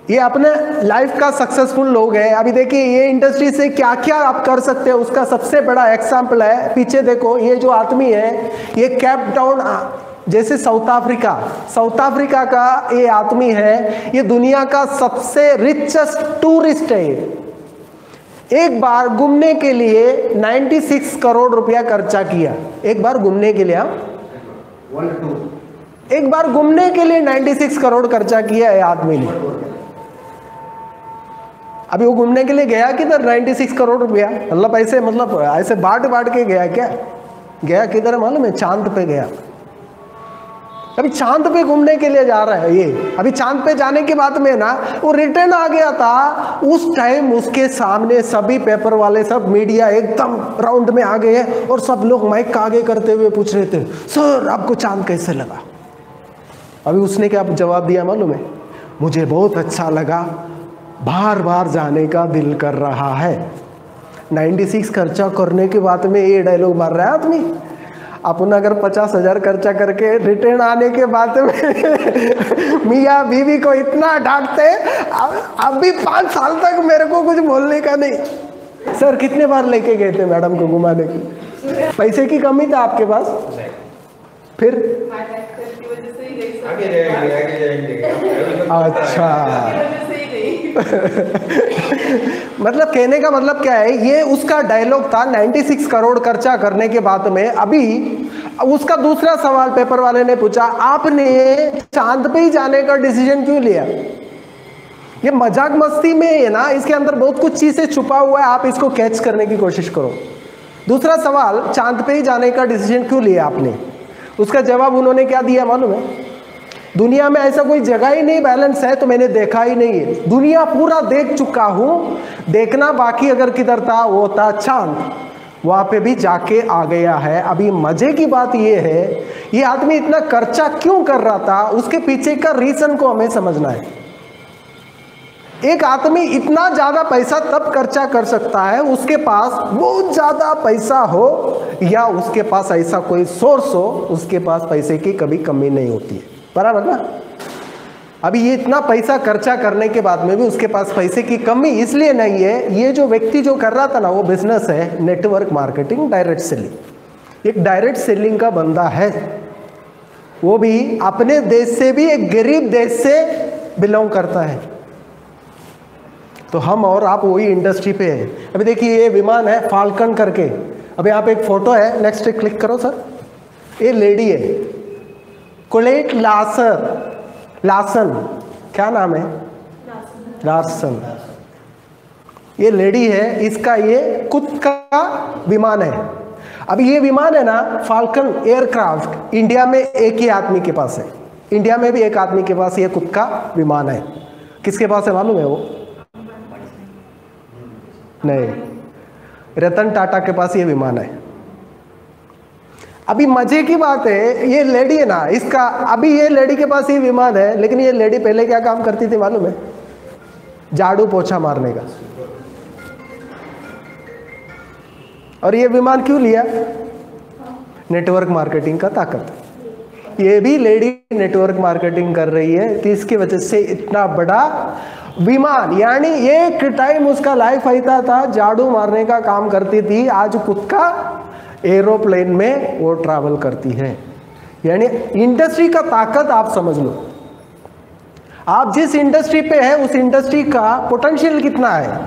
ये अपने लाइफ का सक्सेसफुल लोग हैं। अभी देखिए ये इंडस्ट्री से क्या क्या आप कर सकते हैं उसका सबसे बड़ा एग्जाम्पल है, पीछे देखो ये जो आदमी है ये कैप टाउन जैसे साउथ अफ्रीका का ये आदमी है, ये दुनिया का सबसे रिचेस्ट टूरिस्ट है। एक बार घूमने के लिए 96 करोड़ रुपया खर्चा किया, एक बार घूमने के लिए, एक बार घूमने के लिए 96 करोड़ खर्चा किया है आदमी ने। अभी वो घूमने के लिए गया किधर? 96 करोड़ रुपया, मतलब ऐसे, मतलब ऐसे बांट बांट के गया क्या? गया किधर मालूम है? चांद पे गया। अभी चांद पे घूमने के लिए जा रहा है ये। अभी चांद पे जाने के बाद में ना वो रिटर्न आ गया था, उस टाइम उसके सामने सभी पेपर वाले, सब मीडिया एकदम राउंड में आ गए और सब लोग माइक आगे करते हुए पूछ रहे थे, सर आपको चांद कैसे लगा? अभी उसने क्या जवाब दिया मालूम है? मुझे बहुत अच्छा लगा, बार बार जाने का दिल कर रहा है। 96 खर्चा करने के बाद में ये डायलॉग मार रहा है आदमी। अपन अगर 50,000 खर्चा करके रिटर्न आने के बाद में मियाँ बीवी को इतना डांटते, अब भी 5 साल तक मेरे को कुछ बोलने का नहीं। सर कितने बार लेके गए थे मैडम को घुमाने की? पैसे की कमी था आपके पास? फिर अच्छा मतलब कहने का मतलब क्या है, ये उसका डायलॉग था 96 करोड़ खर्चा करने के बाद में। अभी उसका दूसरा सवाल पेपर वाले ने पूछा, आपने चांद पे ही जाने का डिसीजन क्यों लिया? ये मजाक मस्ती में है ना, इसके अंदर बहुत कुछ चीजें छुपा हुआ है, आप इसको कैच करने की कोशिश करो। दूसरा सवाल, चांद पे ही जाने का डिसीजन क्यों लिया आपने? उसका जवाब उन्होंने क्या दिया मालूम है? दुनिया में ऐसा कोई जगह ही नहीं बैलेंस है तो मैंने देखा ही नहीं है। दुनिया पूरा देख चुका हूं, देखना बाकी अगर किधर था वो था चांद, वहां पे भी जाके आ गया है। अभी मजे की बात ये है, ये आदमी इतना खर्चा क्यों कर रहा था, उसके पीछे का रीजन को हमें समझना है। एक आदमी इतना ज्यादा पैसा तब खर्चा कर सकता है उसके पास बहुत ज्यादा पैसा हो या उसके पास ऐसा कोई सोर्स हो, उसके पास पैसे की कभी कमी नहीं होती है, बराबर ना? अभी ये इतना पैसा खर्चा करने के बाद में भी उसके पास पैसे की कमी इसलिए नहीं है, ये जो व्यक्ति जो कर रहा था ना वो बिजनेस है नेटवर्क मार्केटिंग, डायरेक्ट सेलिंग। एक डायरेक्ट सेलिंग का बंदा है, वो भी अपने देश से भी एक गरीब देश से बिलोंग करता है। तो हम और आप वही इंडस्ट्री पे है। अभी देखिए ये विमान है फाल्कन करके, अभी आप एक फोटो है, नेक्स्ट क्लिक करो सर। ये लेडी है कोलेट लार्सन, क्या नाम है? लार्सन। ये लेडी है, इसका ये खुद का विमान है। अभी ये विमान है ना फाल्कन एयरक्राफ्ट, इंडिया में एक ही आदमी के पास है। इंडिया में भी एक आदमी के पास ये खुद का विमान है। किसके पास है मालूम है वो? नहीं, रतन टाटा के पास ये विमान है। अभी मजे की बात है, ये लेडी है ना, इसका अभी ये लेडी के पास ये विमान है, लेकिन ये लेडी पहले क्या काम करती थी मालूम है? झाड़ू पोछा मारने का। और ये विमान क्यों लिया? नेटवर्क मार्केटिंग का ताकत। ये भी लेडी नेटवर्क मार्केटिंग कर रही है, तो इसकी वजह से इतना बड़ा विमान, यानी एक टाइम उसका लाइफ ऐसा था झाड़ू मारने का काम करती थी, आज खुद का एरोप्लेन में वो ट्रैवल करती है। यानी इंडस्ट्री का ताकत आप समझ लो। आप जिस इंडस्ट्री पे है उस इंडस्ट्री का पोटेंशियल कितना है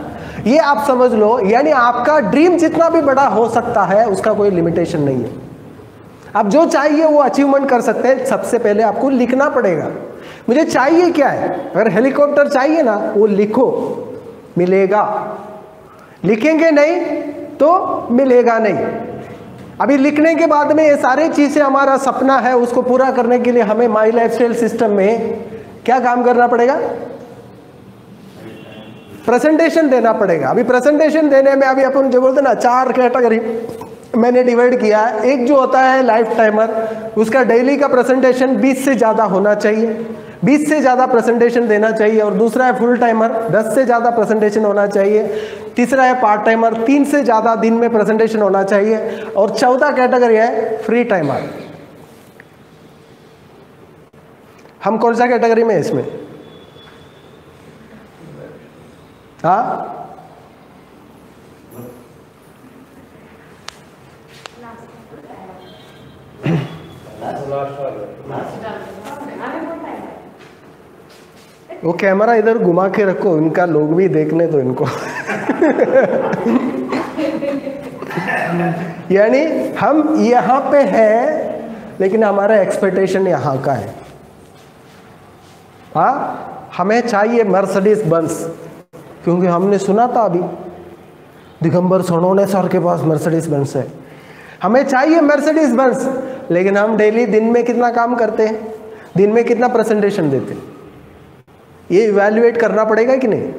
ये आप समझ लो। यानी आपका ड्रीम जितना भी बड़ा हो सकता है उसका कोई लिमिटेशन नहीं है। आप जो चाहिए वो अचीवमेंट कर सकते हैं। सबसे पहले आपको लिखना पड़ेगा, मुझे चाहिए क्या है। अगर हेलीकॉप्टर चाहिए ना, वो लिखो, मिलेगा। लिखेंगे नहीं तो मिलेगा नहीं। अभी लिखने के बाद में ये सारी चीजें हमारा सपना है, उसको पूरा करने के लिए हमें माई लाइफस्टाइल सिस्टम में क्या काम करना पड़ेगा? प्रेजेंटेशन देना पड़ेगा। अभी प्रेजेंटेशन देने में अभी अपन जो बोलते ना 4 कैटेगरी मैंने डिवाइड किया है। एक जो होता है लाइफ टाइमर, उसका डेली का प्रेजेंटेशन 20 से ज़्यादा होना चाहिए, 20 से ज़्यादा प्रेजेंटेशन देना चाहिए। और दूसरा है फुल टाइमर, 10 से ज़्यादा प्रेजेंटेशन होना चाहिए। तीसरा है पार्ट टाइमर, 3 से ज़्यादा दिन में प्रेजेंटेशन होना चाहिए। और चौथा कैटेगरी है फ्री टाइमर। हम कौन सा कैटेगरी में है इसमें? हाँ वो कैमरा इधर घुमा के रखो, इनका लोग भी देखने दो इनको। यानी हम यहाँ पे हैं लेकिन हमारा एक्सपेक्टेशन यहाँ का है। हाँ, हमें चाहिए मर्सिडीज बेंज, क्योंकि हमने सुना था अभी दिगंबर सोनोने सर के पास मर्सिडीज बेंज है। हमें चाहिए मर्सिडीज बेंज, लेकिन हम डेली दिन में कितना काम करते हैं, दिन में कितना प्रेजेंटेशन देते हैं, ये इवैल्यूएट करना पड़ेगा कि नहीं।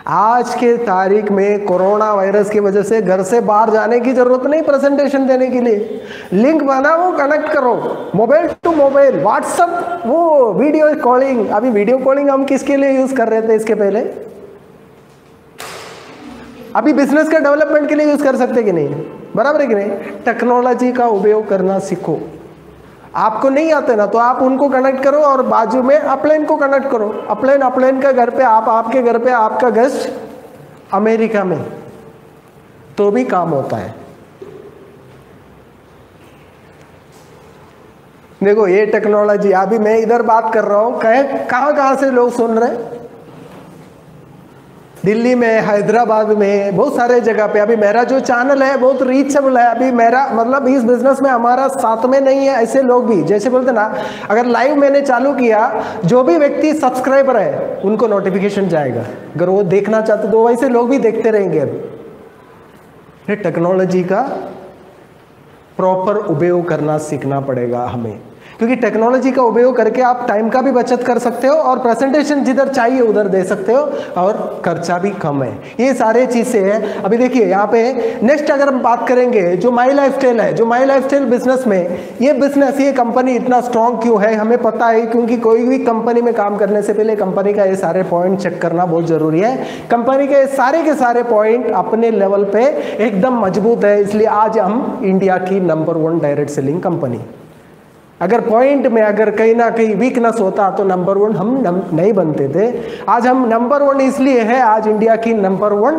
आज के तारीख में कोरोना वायरस की वजह से घर से बाहर जाने की जरूरत नहीं प्रेजेंटेशन देने के लिए। लिंक बनाओ, कनेक्ट करो, मोबाइल टू मोबाइल, व्हाट्सएप, वो वीडियो कॉलिंग। अभी वीडियो कॉलिंग हम किसके लिए यूज कर रहे थे इसके पहले? अभी बिजनेस का डेवलपमेंट के लिए यूज कर सकते कि नहीं? बराबर है कि नहीं? टेक्नोलॉजी का उपयोग करना सीखो। आपको नहीं आते ना तो आप उनको कनेक्ट करो और बाजू में अपलाइन को कनेक्ट करो। अपलाइन का घर पे, आप आपके घर पे, आपका गेस्ट अमेरिका में, तो भी काम होता है। देखो ये टेक्नोलॉजी, अभी मैं इधर बात कर रहा हूं, कहां से लोग सुन रहे हैं? दिल्ली में, हैदराबाद में, बहुत सारे जगह पे। अभी मेरा जो चैनल है बहुत रीचेबल है। अभी मेरा मतलब इस बिजनेस में हमारा साथ में नहीं है ऐसे लोग भी, जैसे बोलते ना, अगर लाइव मैंने चालू किया, जो भी व्यक्ति सब्सक्राइबर है उनको नोटिफिकेशन जाएगा। अगर वो देखना चाहते तो वैसे लोग भी देखते रहेंगे। अब टेक्नोलॉजी का प्रॉपर उपयोग करना सीखना पड़ेगा हमें, क्योंकि टेक्नोलॉजी का उपयोग करके आप टाइम का भी बचत कर सकते हो और प्रेजेंटेशन जिधर चाहिए उधर दे सकते हो और खर्चा भी कम है। ये सारे चीजें हैं। अभी देखिए यहाँ पे नेक्स्ट अगर हम बात करेंगे, जो माई लाइफस्टाइल है, जो माई लाइफस्टाइल बिजनेस में, ये बिजनेस, ये कंपनी इतना स्ट्रांग क्यों है हमें पता है, क्योंकि कोई भी कंपनी में काम करने से पहले कंपनी का ये सारे पॉइंट चेक करना बहुत जरूरी है। कंपनी के सारे पॉइंट अपने लेवल पे एकदम मजबूत है, इसलिए आज हम इंडिया की नंबर 1 डायरेक्ट सेलिंग कंपनी। अगर पॉइंट में अगर कहीं ना कहीं वीकनेस होता तो नंबर 1 हम नहीं बनते थे। आज हम नंबर 1 इसलिए है, आज इंडिया की नंबर 1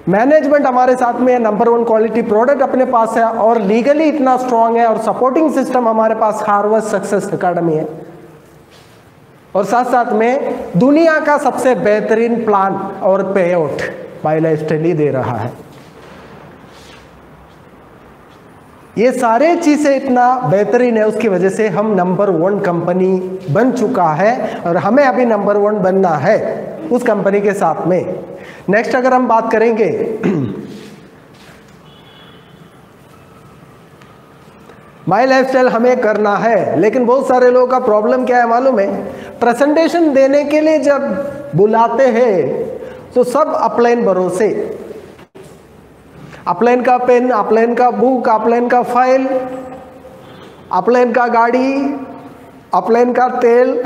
मैनेजमेंट हमारे साथ में है, नंबर 1 क्वालिटी प्रोडक्ट अपने पास है और लीगली इतना स्ट्रांग है और सपोर्टिंग सिस्टम हमारे पास हार्वर्ड सक्सेस एकेडमी है और साथ साथ में दुनिया का सबसे बेहतरीन प्लान और पे आउट माई लाइफस्टाइल ही दे रहा है। ये सारे चीजें इतना बेहतरीन है, उसकी वजह से हम नंबर 1 कंपनी बन चुका है और हमें अभी नंबर 1 बनना है उस कंपनी के साथ में। नेक्स्ट अगर हम बात करेंगे माई लाइफस्टाइल हमें करना है, लेकिन बहुत सारे लोगों का प्रॉब्लम क्या है मालूम है? प्रेजेंटेशन देने के लिए जब बुलाते हैं तो सब अपलाइन भरोसे, अपलाइन का पेन, अपलाइन का बुक, अपलाइन का फाइल, अपलाइन का गाड़ी, अपलाइन का तेल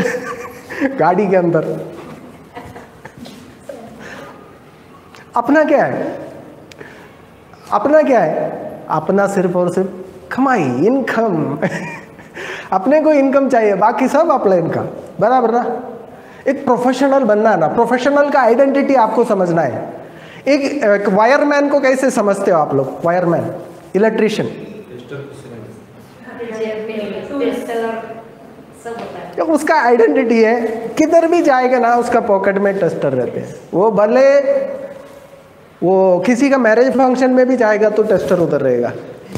गाड़ी के अंदर। अपना क्या है? अपना क्या है? अपना सिर्फ और सिर्फ कमाई, इनकम। अपने को इनकम चाहिए, बाकी सब अपलाइन का। बराबर ना? एक प्रोफेशनल बनना है ना, प्रोफेशनल का आइडेंटिटी आपको समझना है। एक वायरमैन को कैसे समझते हो आप लोग? वायरमैन, इलेक्ट्रिशियन, तो उसका आइडेंटिटी है, किधर भी जाएगा ना उसका पॉकेट में टेस्टर रहते हैं। वो भले वो किसी का मैरिज फंक्शन में भी जाएगा तो टेस्टर उधर रहेगा,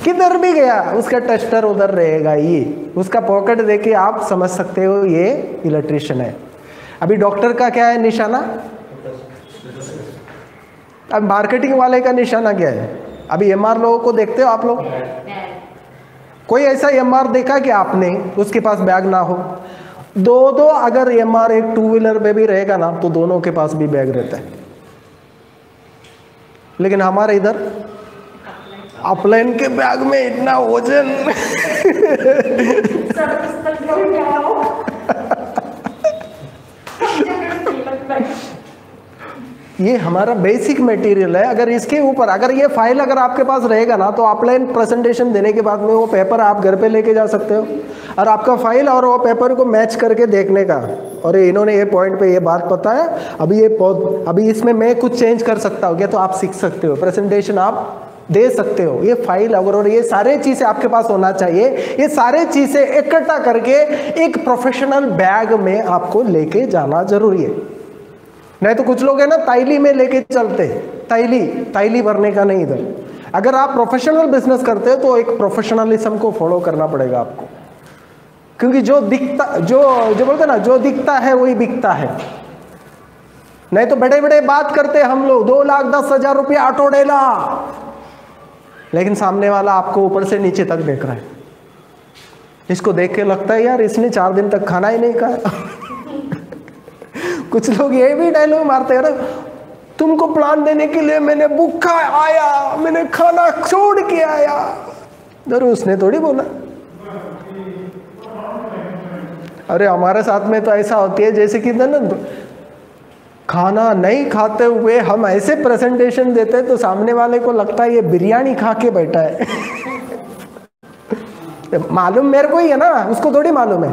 किधर भी गया उसका टेस्टर उधर रहेगा। ये उसका पॉकेट देके आप समझ सकते हो ये इलेक्ट्रिशियन है। अभी डॉक्टर का क्या है निशाना? अब मार्केटिंग वाले का निशाना क्या है? अभी एमआर लोगों को देखते हो आप लोग? कोई ऐसा एमआर देखा कि आपने उसके पास बैग ना हो? दो अगर एमआर एक 2 व्हीलर में भी रहेगा ना तो दोनों के पास भी बैग रहता है। लेकिन हमारे इधर अपलाइन के बैग में इतना वजन ये हमारा बेसिक मटेरियल है। अगर इसके ऊपर अगर ये फाइल अगर आपके पास रहेगा ना, तो ऑफलाइन प्रेजेंटेशन देने के बाद में वो पेपर आप घर पे लेके जा सकते हो और आपका फाइल और वो पेपर को मैच करके देखने का, और इन्होंने ये पॉइंट पे ये बात पता है, अभी इसमें मैं कुछ चेंज कर सकता हूँ क्या, तो आप सीख सकते हो, प्रेजेंटेशन आप दे सकते हो। ये फाइल अगर और ये सारे चीजें आपके पास होना चाहिए। ये सारे चीजें इकट्ठा करके एक प्रोफेशनल बैग में आपको लेके जाना जरूरी है। नहीं तो कुछ लोग है ना तैली में लेके चलते, तैली भरने का नहीं इधर। अगर आप प्रोफेशनल बिजनेस करते हो तो एक प्रोफेशनलिज्म को फॉलो करना पड़ेगा आपको, क्योंकि जो बोलते ना, जो दिखता है वही बिकता है। नहीं तो बड़े बड़े बात करते हम लोग, 2,10,000 रुपया ऑटो डेला, लेकिन सामने वाला आपको ऊपर से नीचे तक देख रहा है। इसको देख के लगता है यार इसने 4 दिन तक खाना ही नहीं खाया। कुछ लोग ये भी डायलॉग मारते हैं ना, तुमको प्लान देने के लिए मैंने भूखा आया, मैंने खाना छोड़ के आया। जरूर उसने थोड़ी बोला। अरे हमारे साथ में तो ऐसा होती है जैसे कि ना खाना नहीं खाते हुए हम ऐसे प्रेजेंटेशन देते हैं तो सामने वाले को लगता है ये बिरयानी खा के बैठा है। मालूम मेरे को ही है ना, उसको थोड़ी मालूम है।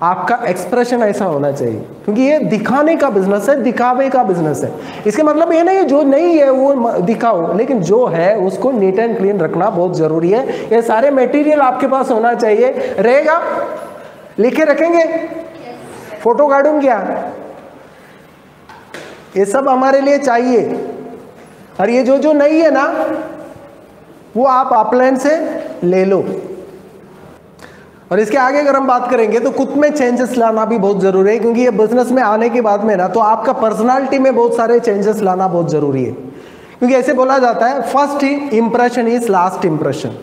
आपका एक्सप्रेशन ऐसा होना चाहिए, क्योंकि ये दिखाने का बिजनेस है, दिखावे का बिजनेस है। इसके मतलब ये नहीं है जो नहीं है वो दिखाओ, लेकिन जो है उसको नीट एंड क्लीन रखना बहुत जरूरी है। ये सारे मटेरियल आपके पास होना चाहिए। रहेगा, लिखे रखेंगे, फोटो काटूं क्या, ये सब हमारे लिए चाहिए। और ये जो नहीं है ना वो आप ऑफलाइन से ले लो। और इसके आगे अगर हम बात करेंगे तो खुद में चेंजेस लाना भी बहुत जरूरी है, क्योंकि ये बिजनेस में आने के बाद में ना तो आपका पर्सनालिटी में बहुत सारे चेंजेस लाना बहुत जरूरी है। क्योंकि ऐसे बोला जाता है first impression is last impression.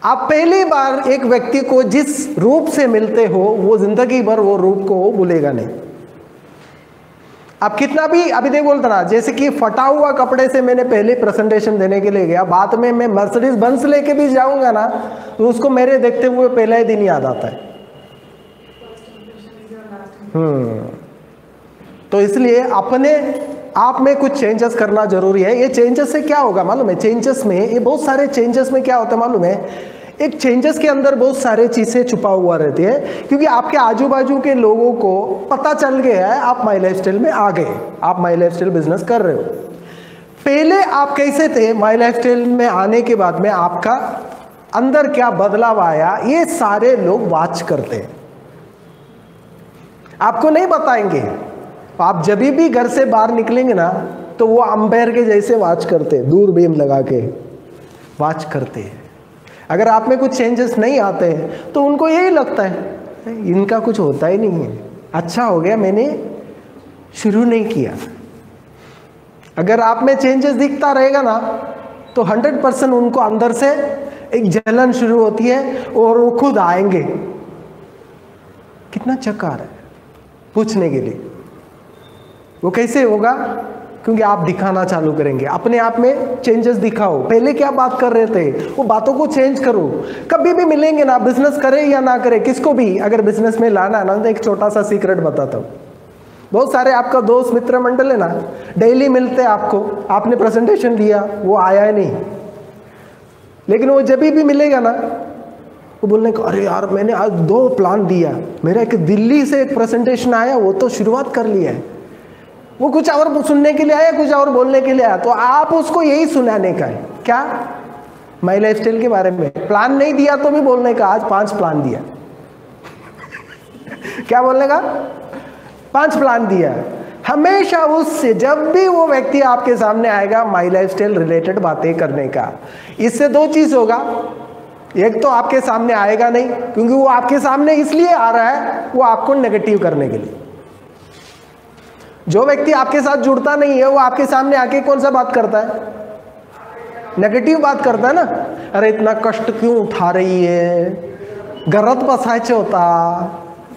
आप पहली बार एक व्यक्ति को जिस रूप से मिलते हो वो जिंदगी भर वो रूप को वो भूलेगा नहीं। आप कितना भी अभी देख बोलता ना, जैसे कि फटा हुआ कपड़े से मैंने पहले प्रेजेंटेशन देने के लिए गया, बाद में मैं मर्सिडीज बेंज लेके भी जाऊंगा ना तो उसको मेरे देखते हुए पहला ही दिन याद आता है। तो इसलिए अपने आप में कुछ चेंजेस करना जरूरी है। ये चेंजेस से क्या होगा मालूम है, चेंजेस में ये बहुत सारे चेंजेस में क्या होता है मालूम है, एक चेंजेस के अंदर बहुत सारे चीजें छुपा हुआ रहती है। क्योंकि आपके आजू बाजू के लोगों को पता चल गया है आप माई लाइफस्टाइल में आ गए, आप माई लाइफस्टाइल बिजनेस कर रहे हो। पहले आप कैसे थे, माई लाइफस्टाइल में आने के बाद में आपका अंदर क्या बदलाव आया, ये सारे लोग वॉच करते हैं, आपको नहीं बताएंगे। आप जब भी घर से बाहर निकलेंगे ना तो वो अंपायर के जैसे वॉच करते, दूरबीन लगा के वॉच करते हैं। अगर आप में कुछ चेंजेस नहीं आते हैं तो उनको यही लगता है इनका कुछ होता ही नहीं है, अच्छा हो गया मैंने शुरू नहीं किया। अगर आप में चेंजेस दिखता रहेगा ना तो 100% उनको अंदर से एक जलन शुरू होती है और वो खुद आएंगे। कितना चक्कर है पूछने के लिए। वो कैसे होगा, क्योंकि आप दिखाना चालू करेंगे, अपने आप में चेंजेस दिखाओ। पहले क्या बात कर रहे थे वो बातों को चेंज करो। कभी भी मिलेंगे ना, बिजनेस करे या ना करे, किसको भी अगर बिजनेस में लाना है ना तो एक छोटा सा सीक्रेट बताता हूँ। बहुत सारे आपका दोस्त मित्र मंडल है ना, डेली मिलते हैं आपको, आपने प्रेजेंटेशन दिया वो आया ही नहीं, लेकिन वो जब भी मिलेगा ना वो बोलने को अरे यार मैंने आज 2 प्लान दिया, मेरा एक दिल्ली से एक प्रेजेंटेशन आया वो तो शुरुआत कर लिया है। वो कुछ और सुनने के लिए आया, कुछ और बोलने के लिए आया, तो आप उसको यही सुनाने का है क्या, माई लाइफस्टाइल के बारे में। प्लान नहीं दिया तो भी बोलने का आज 5 प्लान दिया। क्या बोलने का, 5 प्लान दिया। हमेशा उससे जब भी वो व्यक्ति आपके सामने आएगा माई लाइफस्टाइल रिलेटेड बातें करने का। इससे 2 चीज होगा, एक तो आपके सामने आएगा नहीं, क्योंकि वो आपके सामने इसलिए आ रहा है वो आपको नेगेटिव करने के लिए। जो व्यक्ति आपके साथ जुड़ता नहीं है वो आपके सामने आके कौन सा बात करता है, नेगेटिव बात करता है ना। अरे इतना कष्ट क्यों उठा रही है, घरात बसायचं होता,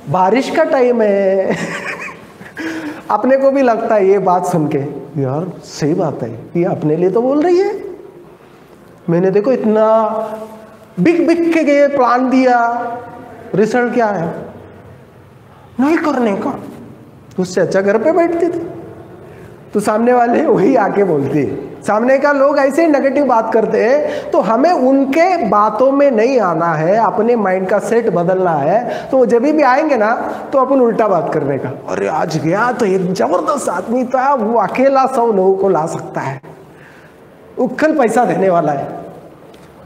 बारिश का टाइम है। अपने को भी लगता है ये बात सुन के यार सही बात है, ये अपने लिए तो बोल रही है। मैंने देखो इतना बिग के गए प्लान दिया, रिजल्ट क्या है, नहीं करने का। उससे अच्छा घर पे बैठते थे। तो सामने वाले वही आके बोलते हैं। सामने का लोग ऐसे ही नेगेटिव बात करते हैं, तो हमें उनके बातों में नहीं आना है, अपने माइंड का सेट बदलना है। तो जब भी आएंगे ना तो अपन उल्टा बात करने का, अरे आज गया तो एक जबरदस्त आदमी था, वो अकेला 100 लोगों को ला सकता है, उखल पैसा देने वाला है।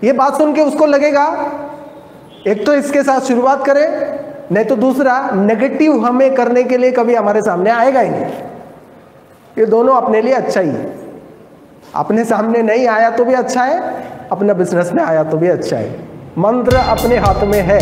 ये बात सुन के उसको लगेगा एक तो इसके साथ शुरुआत करें, नहीं तो दूसरा नेगेटिव हमें करने के लिए कभी हमारे सामने आएगा ही नहीं। ये दोनों अपने लिए अच्छा ही है। अपने सामने नहीं आया तो भी अच्छा है, अपना बिजनेस में आया तो भी अच्छा है। मंत्र अपने हाथ में है।